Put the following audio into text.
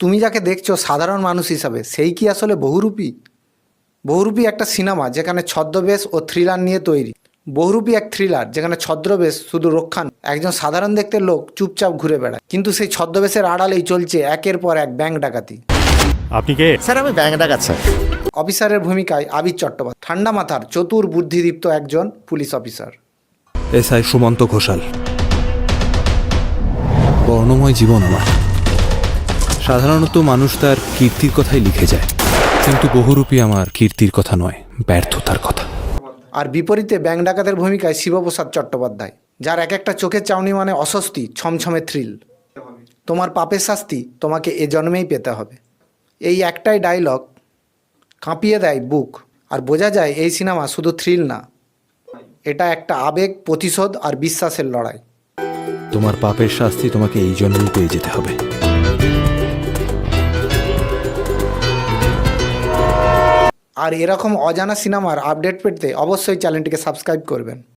তুমি যাকে দেখছো সাধারণ মানুষ হিসাবে সেই কি আসলে বহুরূপী? বহুরূপী একটা সিনেমা যেখানে ছদ্মবেশ ও থ্রিলার নিয়ে তৈরি। বহুরূপী এক থ্রিলার যেখানে ছদ্মবেশ শুধু রক্ষা নয়, একজন সাধারণ দেখতে লোক চুপচাপ ঘুরে বেড়ায়, কিন্তু সেই ছদ্মবেশের আড়ালেই চলছে একের পর এক ব্যাংক ডাকাতি। আপনি কে? স্যার আমি ব্যাংক ডাকাত স্যার। অফিসারের ভূমিকায় আবির চট্টোপাধ্যায়, ঠান্ডা মাথার চতুর বুদ্ধিদীপ্ত একজন police officer. SI Sumanta Ghoshal. বর্ণময় জীবন আমার। সাধারণত মানুষ তার কীর্তির কথাই লিখে যায়, কিন্তু বহুরূপী আমার কীর্তির কথা নয়, ব্যর্থতার কথা। আর বিপরীতে ব্যাংক ডাকাতের ভূমিকায় শিবপ্রসাদ চট্টোপাধ্যায়, যার এক একটা চোখের চাউনি মানে অস্বস্তি, ছমছমে থ্রিল। তোমার পাপের শাস্তি তোমাকে এ জন্মেই পেতে হবে। এই একটাই ডায়লগ কাঁপিয়ে দেয় বুক, আর বোঝা যায় এই সিনেমা শুধু থ্রিল না, এটা একটা আবেগ, প্রতিশোধ আর বিশ্বাসের লড়াই। তোমার পাপের শাস্তি তোমাকে এই জন্যই পেয়ে যেতে হবে। আর এরকম অজানা সিনেমার আপডেট পেতে অবশ্যই চ্যানেলটিকে সাবস্ক্রাইব করবেন।